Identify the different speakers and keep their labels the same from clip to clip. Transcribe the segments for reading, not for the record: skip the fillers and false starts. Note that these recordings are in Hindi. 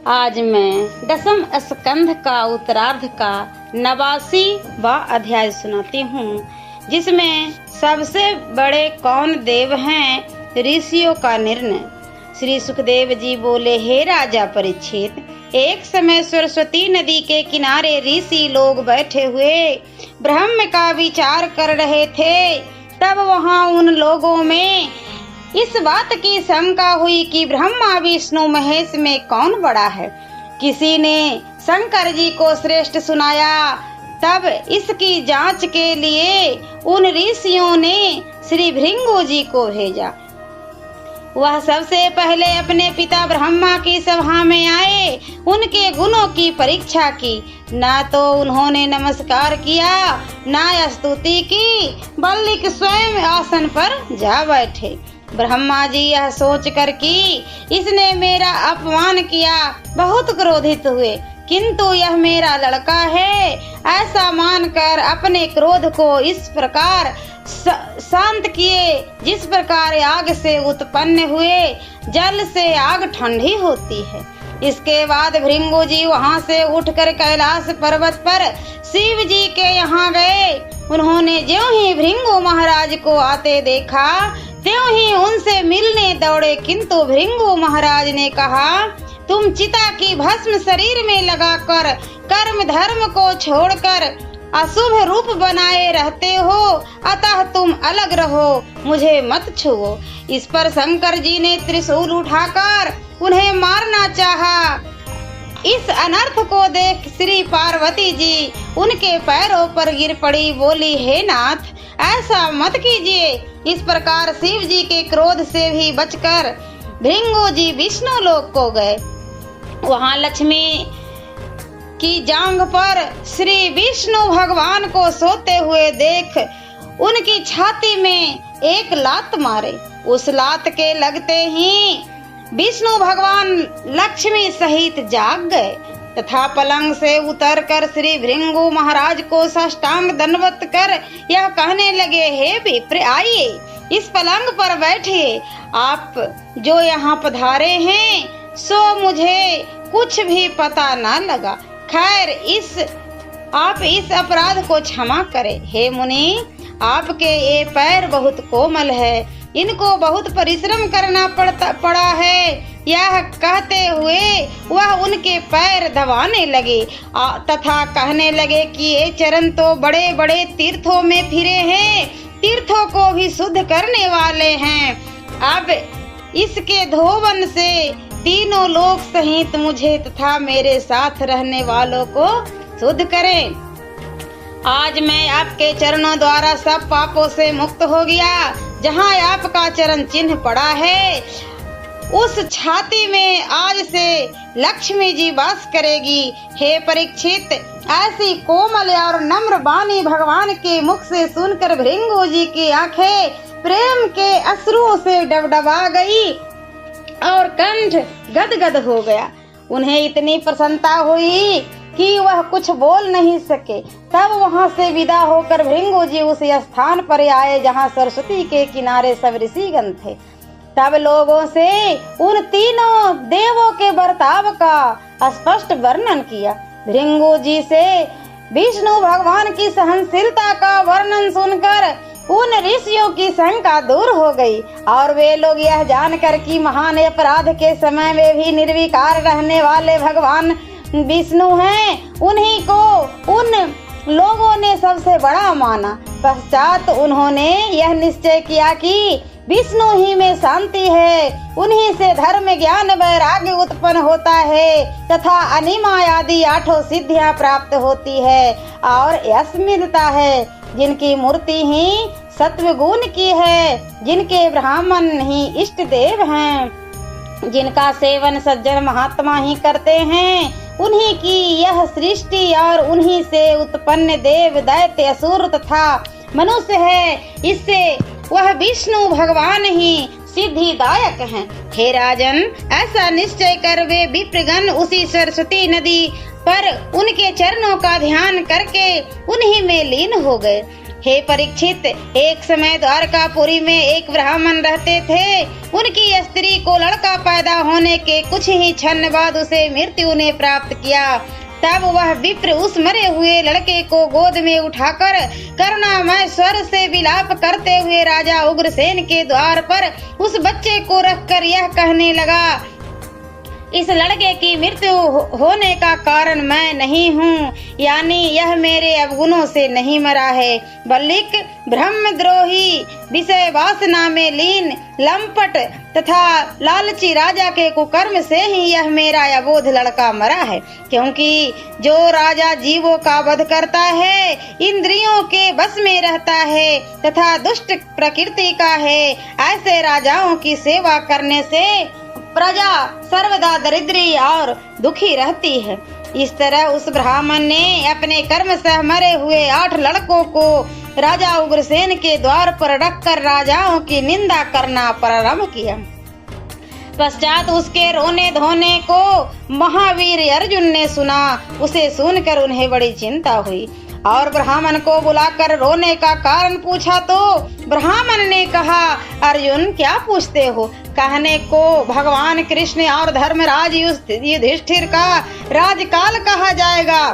Speaker 1: आज मैं दसम स्कंध का उत्तरार्ध का 89वां अध्याय सुनाती हूँ, जिसमें सबसे बड़े कौन देव हैं, ऋषियों का निर्णय। श्री सुखदेव जी बोले, हे राजा परीक्षित, एक समय सरस्वती नदी के किनारे ऋषि लोग बैठे हुए ब्रह्म का विचार कर रहे थे। तब वहाँ उन लोगों में इस बात की शंका हुई कि ब्रह्मा विष्णु महेश में कौन बड़ा है। किसी ने शंकर जी को श्रेष्ठ सुनाया। तब इसकी जांच के लिए उन ऋषियों ने श्री भृंगु जी को भेजा। वह सबसे पहले अपने पिता ब्रह्मा की सभा में आए, उनके गुणों की परीक्षा की। ना तो उन्होंने नमस्कार किया, ना स्तुति की, बल्कि स्वयं आसन पर जा बैठे। ब्रह्मा जी यह सोच कर कि इसने मेरा अपमान किया, बहुत क्रोधित हुए। किंतु यह मेरा लड़का है, ऐसा मानकर अपने क्रोध को इस प्रकार शांत किए, जिस प्रकार आग से उत्पन्न हुए जल से आग ठंडी होती है। इसके बाद भृंगु जी वहां से उठकर कैलाश पर्वत पर शिव जी के यहाँ गए। उन्होंने ज्यों ही भृंगु महाराज को आते देखा, त्यों ही उनसे मिलने दौड़े। किंतु भृंगु महाराज ने कहा, तुम चिता की भस्म शरीर में लगाकर कर्म धर्म को छोड़कर अशुभ रूप बनाए रहते हो, अतः तुम अलग रहो, मुझे मत छुओ। इस पर शंकर जी ने त्रिशूल उठाकर उन्हें मारना चाहा। इस अनर्थ को देख श्री पार्वती जी उनके पैरों पर गिर पड़ी, बोली, हे नाथ, ऐसा मत कीजिए। इस प्रकार शिव जी के क्रोध से भी बचकर भृंगु जी विष्णु लोक को गए। वहां लक्ष्मी की जांघ पर श्री विष्णु भगवान को सोते हुए देख उनकी छाती में एक लात मारे। उस लात के लगते ही विष्णु भगवान लक्ष्मी सहित जाग गए तथा पलंग से उतरकर श्री भृंगु महाराज को साष्टांग दंडवत कर यह कहने लगे, हे विप्र, आइए इस पलंग पर बैठिए। आप जो यहाँ पधारे हैं सो मुझे कुछ भी पता न लगा। खैर, आप इस अपराध को क्षमा करें। हे मुनि, आपके ये पैर बहुत कोमल है, इनको बहुत परिश्रम करना पड़ा है। यह कहते हुए वह उनके पैर दबाने लगे तथा कहने लगे कि ये चरण तो बड़े बड़े तीर्थों में फिरे हैं, तीर्थों को भी शुद्ध करने वाले हैं। अब इसके धोवन से तीनों लोक सहित मुझे तथा मेरे साथ रहने वालों को शुद्ध करें। आज मैं आपके चरणों द्वारा सब पापों से मुक्त हो गया। जहाँ आपका चरण चिन्ह पड़ा है, उस छाती में आज से लक्ष्मी जी वास करेगी। हे परीक्षित, ऐसी कोमल और नम्र वाणी भगवान के मुख से सुनकर भृंगु जी की आंखें प्रेम के अश्रुओं से डबडबा गई और कंठ गदगद हो गया। उन्हें इतनी प्रसन्नता हुई कि वह कुछ बोल नहीं सके। तब वहां से विदा होकर भृंगु जी उस स्थान पर आए जहां सरस्वती के किनारे सब ऋषिगण थे। तब लोगों से उन तीनों देवों के बर्ताव का स्पष्ट वर्णन किया। भृंगु जी से विष्णु भगवान की सहनशीलता का वर्णन सुनकर उन ऋषियों की शंका दूर हो गई और वे लोग यह जानकर कि महान अपराध के समय में भी निर्विकार रहने वाले भगवान विष्णु हैं, उन्हीं को उन लोगों ने सबसे बड़ा माना। पश्चात उन्होंने यह निश्चय किया कि विष्णु ही में शांति है, उन्हीं से धर्म ज्ञान वैराग्य उत्पन्न होता है तथा अनिमा आदि 8 सिद्धियां प्राप्त होती है और यश मिलता है। जिनकी मूर्ति ही सत्व गुण की है, जिनके ब्राह्मण ही इष्ट देव हैं, जिनका सेवन सज्जन महात्मा ही करते हैं, उन्हीं की यह सृष्टि और उन्हीं से उत्पन्न देव दैत्य असुर तथा मनुष्य है। इससे वह विष्णु भगवान ही सिद्धिदायक हैं। हे राजन, ऐसा निश्चय कर वे विप्रगण उसी सरस्वती नदी पर उनके चरणों का ध्यान करके उन्हीं में लीन हो गए। हे परीक्षित, एक समय द्वारकापुरी में एक ब्राह्मण रहते थे। उनकी स्त्री को लड़का पैदा होने के कुछ ही क्षण बाद उसे मृत्यु ने प्राप्त किया। तब वह विप्र उस मरे हुए लड़के को गोद में उठाकर करुणामय स्वर से विलाप करते हुए राजा उग्रसेन के द्वार पर उस बच्चे को रखकर यह कहने लगा, इस लड़के की मृत्यु होने का कारण मैं नहीं हूँ, यानी यह मेरे अवगुणों से नहीं मरा है, बल्कि ब्रह्मद्रोही, विषय वासना में लीन, लंपट तथा लालची राजा के कुकर्म से ही यह मेरा अबोध लड़का मरा है। क्योंकि जो राजा जीवों का वध करता है, इंद्रियों के बस में रहता है तथा दुष्ट प्रकृति का है, ऐसे राजाओं की सेवा करने से प्रजा सर्वदा दरिद्री और दुखी रहती है। इस तरह उस ब्राह्मण ने अपने कर्म से मरे हुए 8 लड़कों को राजा उग्रसेन के द्वार पर रखकर राजाओं की निंदा करना प्रारंभ किया। पश्चात उसके रोने धोने को महावीर अर्जुन ने सुना। उसे सुनकर उन्हें बड़ी चिंता हुई और ब्राह्मण को बुलाकर रोने का कारण पूछा तो ब्राह्मण ने कहा, अर्जुन क्या पूछते हो? कहने को भगवान कृष्ण और धर्मराज युधिष्ठिर का राजकाल कहा जाएगा,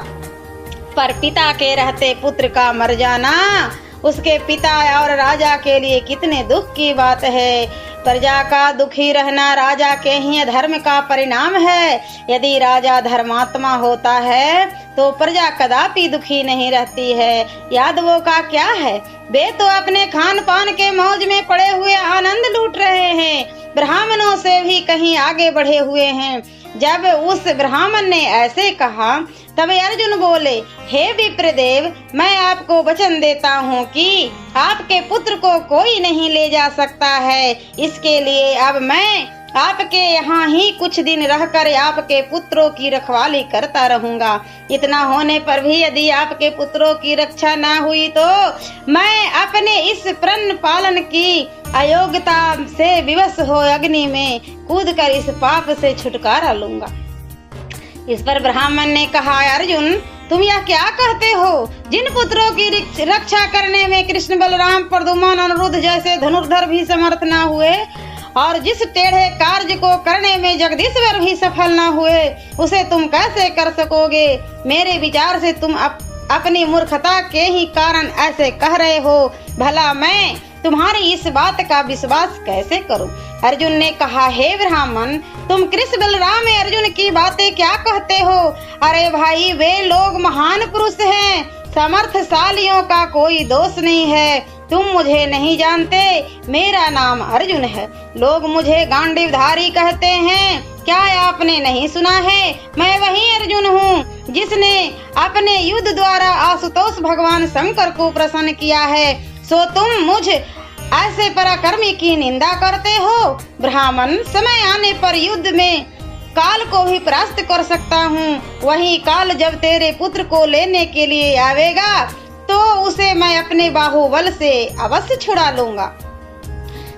Speaker 1: पर पिता के रहते पुत्र का मर जाना उसके पिता और राजा के लिए कितने दुख की बात है। प्रजा का दुखी रहना राजा के ही अधर्म का परिणाम है। यदि राजा धर्मात्मा होता है तो प्रजा कदापि दुखी नहीं रहती है। यादवों का क्या है, वे तो अपने खान पान के मौज में पड़े हुए आनंद लूट रहे हैं, ब्राह्मणों से भी कहीं आगे बढ़े हुए हैं। जब उस ब्राह्मण ने ऐसे कहा तब अर्जुन बोले, हे विप्रदेव, मैं आपको वचन देता हूँ कि आपके पुत्र को कोई नहीं ले जा सकता है। इसके लिए अब मैं आपके यहाँ ही कुछ दिन रहकर आपके पुत्रों की रखवाली करता रहूंगा। इतना होने पर भी यदि आपके पुत्रों की रक्षा न हुई तो मैं अपने इस प्रण पालन की अयोग्यता से विवश हो अग्नि में कूदकर इस पाप से छुटकारा लूंगा। इस पर ब्राह्मण ने कहा, अर्जुन तुम यह क्या कहते हो? जिन पुत्रों की रक्षा करने में कृष्ण, बलराम, प्रद्युम्न, अनिरुद्ध जैसे धनुर्धर भी समर्थ न हुए और जिस टेढ़े कार्य को करने में जगदीश्वर भी सफल न हुए, उसे तुम कैसे कर सकोगे? मेरे विचार से तुम अपनी मूर्खता के ही कारण ऐसे कह रहे हो। भला मैं तुम्हारी इस बात का विश्वास कैसे करूं? अर्जुन ने कहा, हे ब्राह्मण, तुम कृष्ण, बलराम, अर्जुन की बातें क्या कहते हो? अरे भाई, वे लोग महान पुरुष हैं, समर्थशालियों का कोई दोष नहीं है। तुम मुझे नहीं जानते, मेरा नाम अर्जुन है। लोग मुझे गांडीवधारी कहते हैं। क्या आपने नहीं सुना है? मैं वही अर्जुन हूँ जिसने अपने युद्ध द्वारा आशुतोष भगवान शंकर को प्रसन्न किया है। सो तुम मुझ ऐसे पराक्रमी की निंदा करते हो? ब्राह्मण, समय आने पर युद्ध में काल को भी परास्त कर सकता हूँ। वही काल जब तेरे पुत्र को लेने के लिए आवेगा तो उसे मैं अपने बाहुबल से अवश्य छुड़ा लूंगा।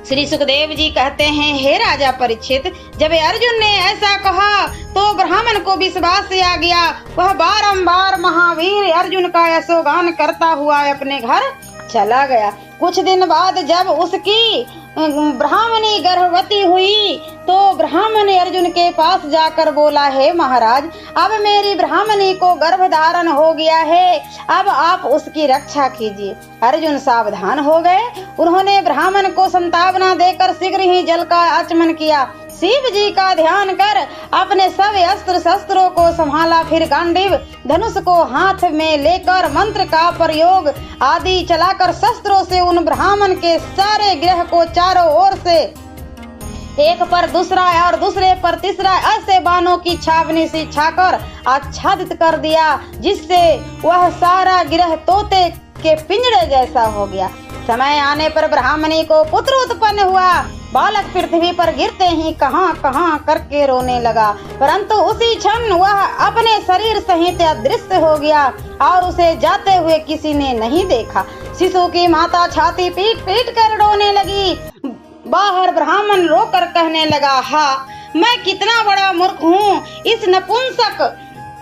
Speaker 1: श्री सुखदेव जी कहते हैं, हे राजा परीक्षित, जब अर्जुन ने ऐसा कहा तो ब्राह्मण को विश्वास आ गया। वह बारंबार महावीर अर्जुन का यशोगान करता हुआ अपने घर चला गया। कुछ दिन बाद जब उसकी ब्राह्मणी गर्भवती हुई तो ब्राह्मण अर्जुन के पास जाकर बोला, हे महाराज, अब मेरी ब्राह्मणी को गर्भ धारण हो गया है, अब आप उसकी रक्षा कीजिए। अर्जुन सावधान हो गए। उन्होंने ब्राह्मण को संतावना देकर शीघ्र ही जल का आचमन किया। शिव जी का ध्यान कर अपने सब अस्त्र शस्त्रों को संभाला। फिर गांडीव धनुष को हाथ में लेकर मंत्र का प्रयोग आदि चलाकर शस्त्रों से उन ब्राह्मण के सारे ग्रह को चारों ओर से एक पर दूसरा और दूसरे पर तीसरा ऐसे बाणों की छावनी से छाकर आच्छादित कर दिया, जिससे वह सारा ग्रह तोते के पिंजरे जैसा हो गया। समय आने पर ब्राह्मणी को पुत्र उत्पन्न हुआ। बालक पृथ्वी पर गिरते ही कहां कहां करके रोने लगा, परंतु उसी क्षण वह अपने शरीर सहित अदृश्य हो गया और उसे जाते हुए किसी ने नहीं देखा। शिशु की माता छाती पीट पीट कर रोने लगी। बाहर ब्राह्मण रोकर कहने लगा, हाँ, मैं कितना बड़ा मूर्ख हूँ। इस नपुंसक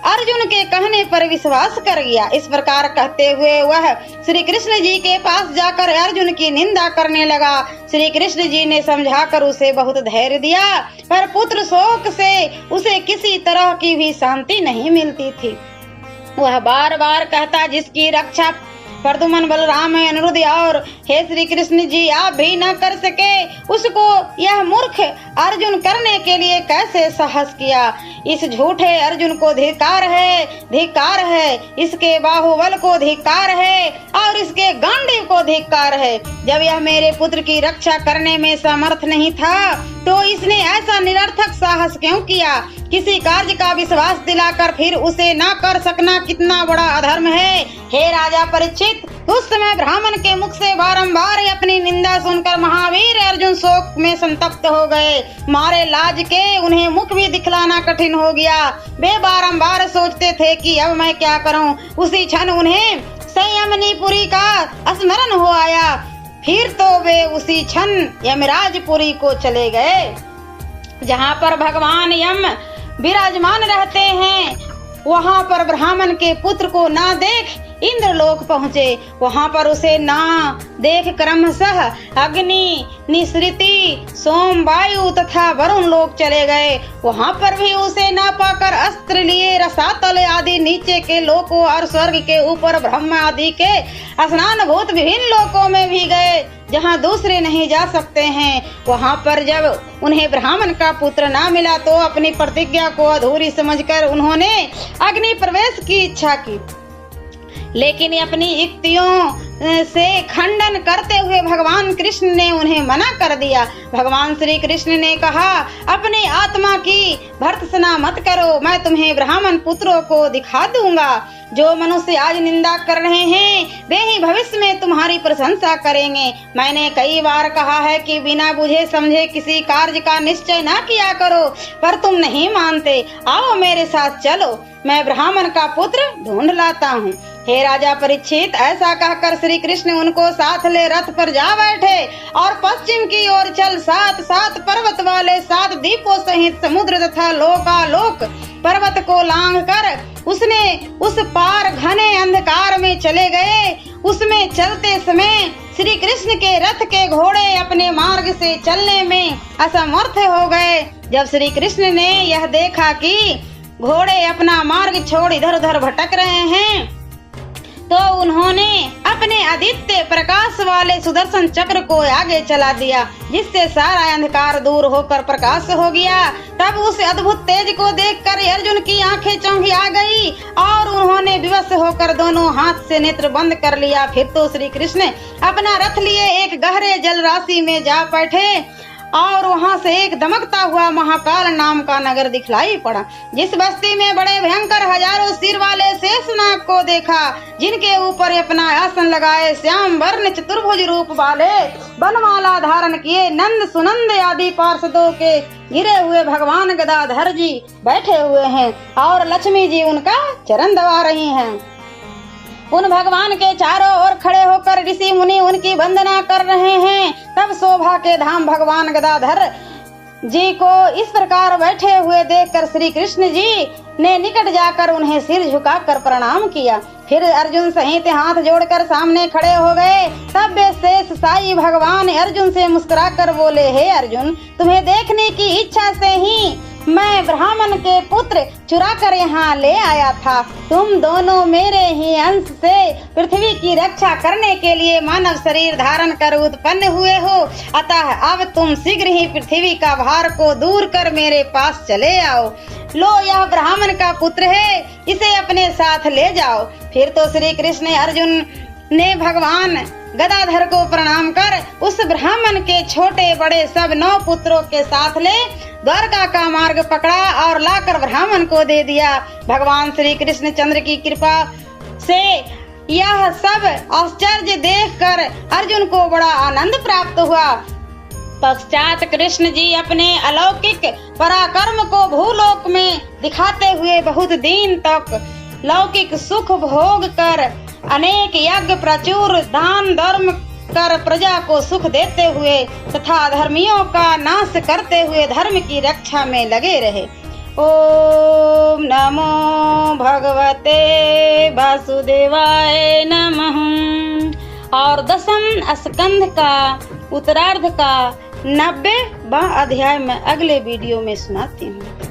Speaker 1: अर्जुन के कहने पर विश्वास कर गया। इस प्रकार कहते हुए वह श्री कृष्ण जी के पास जाकर अर्जुन की निंदा करने लगा। श्री कृष्ण जी ने समझाकर उसे बहुत धैर्य दिया, पर पुत्र शोक से उसे किसी तरह की भी शांति नहीं मिलती थी। वह बार बार कहता, जिसकी रक्षा प्रद्युम्न, बलराम, अनिरुद्ध और हे श्री कृष्ण जी आप भी न कर सके, उसको यह मूर्ख अर्जुन करने के लिए कैसे साहस किया। इस झूठे अर्जुन को धिक्कार है, धिक्कार है, इसके बाहुबल को धिक्कार है और इसके गांडीव को धिक्कार है। जब यह मेरे पुत्र की रक्षा करने में समर्थ नहीं था तो इसने ऐसा निरर्थक साहस क्यों किया। किसी कार्य का विश्वास दिलाकर फिर उसे न कर सकना कितना बड़ा अधर्म है। हे राजा परीक्षित, उस समय ब्राह्मण के मुख से बारंबार अपनी निंदा सुनकर महावीर अर्जुन शोक में संतप्त हो गए। मारे लाज के उन्हें मुख भी दिखलाना कठिन हो गया। वे बारंबार सोचते थे कि अब मैं क्या करूं। उसी क्षण उन्हें संयमनीपुरी का स्मरण हो आया। फिर तो वे उसी क्षण यमराजपुरी को चले गए, जहाँ पर भगवान यम विराजमान रहते हैं। वहाँ पर ब्राह्मण के पुत्र को ना देख इंद्रलोक पहुँचे। वहाँ पर उसे ना देख क्रमशः अग्नि, निसृति, सोम, वायु तथा वरुण लोक चले गए। वहाँ पर भी उसे ना पाकर अस्त्र लिए रसातल आदि नीचे के लोकों और स्वर्ग के ऊपर ब्रह्म आदि के स्नानभूत विभिन्न लोकों में भी गए, जहाँ दूसरे नहीं जा सकते हैं। वहाँ पर जब उन्हें ब्राह्मण का पुत्र ना मिला तो अपनी प्रतिज्ञा को अधूरी समझकर उन्होंने अग्नि प्रवेश की इच्छा की, लेकिन अपनी युक्तियों से खंडन करते हुए भगवान कृष्ण ने उन्हें मना कर दिया। भगवान श्री कृष्ण ने कहा, अपनी आत्मा की भर्त्सना मत करो, मैं तुम्हें ब्राह्मण पुत्रों को दिखा दूंगा। जो मनुष्य आज निंदा कर रहे हैं वे ही भविष्य में तुम्हारी प्रशंसा करेंगे। मैंने कई बार कहा है कि बिना बुझे समझे किसी कार्य का निश्चय ना किया करो, पर तुम नहीं मानते। आओ मेरे साथ चलो, मैं ब्राह्मण का पुत्र ढूंढ लाता हूँ। हे राजा परीक्षित, ऐसा कहकर श्री कृष्ण उनको साथ ले रथ पर जा बैठे और पश्चिम की ओर चल 7 पर्वत वाले 7 द्वीपों सहित समुद्र तथा लोकालोक पर्वत को लांघ कर उसने उस पार घने अंधकार में चले गए। उसमें चलते समय श्री कृष्ण के रथ के घोड़े अपने मार्ग से चलने में असमर्थ हो गए। जब श्री कृष्ण ने यह देखा कि घोड़े अपना मार्ग छोड़ इधर उधर भटक रहे हैं, तो उन्होंने अपने आदित्य प्रकाश वाले सुदर्शन चक्र को आगे चला दिया, जिससे सारा अंधकार दूर होकर प्रकाश हो गया। तब उस अद्भुत तेज को देखकर अर्जुन की आंखें चौंधिया गई और उन्होंने विवश होकर दोनों हाथ से नेत्र बंद कर लिया। फिर तो श्री कृष्ण अपना रथ लिए एक गहरे जल राशि में जा बैठे और वहां से एक दमकता हुआ महाकाल नाम का नगर दिखलाई पड़ा, जिस बस्ती में बड़े भयंकर हजारों सिर वाले शेषनाग को देखा, जिनके ऊपर अपना आसन लगाए श्याम वर्ण चतुर्भुज रूप वाले बनमाला धारण किए नंद सुनंद आदि पार्षदों के गिरे हुए भगवान गदाधर जी बैठे हुए हैं और लक्ष्मी जी उनका चरण दबा रही हैं। उन भगवान के चारों ओर खड़े होकर ऋषि मुनि उनकी वंदना कर रहे हैं। तब शोभा के धाम भगवान गदाधर जी को इस प्रकार बैठे हुए देखकर श्री कृष्ण जी ने निकट जाकर उन्हें सिर झुकाकर प्रणाम किया। फिर अर्जुन सहित हाथ जोड़कर सामने खड़े हो गए। तब वे शेष साई भगवान अर्जुन से मुस्कुराकर बोले, हे अर्जुन, तुम्हें देखने की इच्छा से ही मैं ब्राह्मण के पुत्र चुरा कर यहाँ ले आया था। तुम दोनों मेरे ही अंश से पृथ्वी की रक्षा करने के लिए मानव शरीर धारण कर उत्पन्न हुए हो, अतः अब तुम शीघ्र ही पृथ्वी का भार को दूर कर मेरे पास चले आओ। लो, यह ब्राह्मण का पुत्र है, इसे अपने साथ ले जाओ। फिर तो श्री कृष्ण अर्जुन ने भगवान गदाधर को प्रणाम कर उस ब्राह्मण के छोटे बड़े सब 9 पुत्रों के साथ ले द्वारका का मार्ग पकड़ा और लाकर ब्राह्मण को दे दिया। भगवान श्री कृष्ण चंद्र की कृपा से यह सब आश्चर्य देखकर अर्जुन को बड़ा आनंद प्राप्त हुआ। पश्चात कृष्ण जी अपने अलौकिक पराक्रम को भूलोक में दिखाते हुए बहुत दिन तक लौकिक सुख भोग कर अनेक यज्ञ प्रचुर दान धर्म कर प्रजा को सुख देते हुए तथा धर्मियों का नाश करते हुए धर्म की रक्षा में लगे रहे। ओम नमो भगवते वासुदेवाय नमः। और 10वें स्कंध का उत्तरार्ध का 90वां अध्याय में अगले वीडियो में सुनाती हूँ।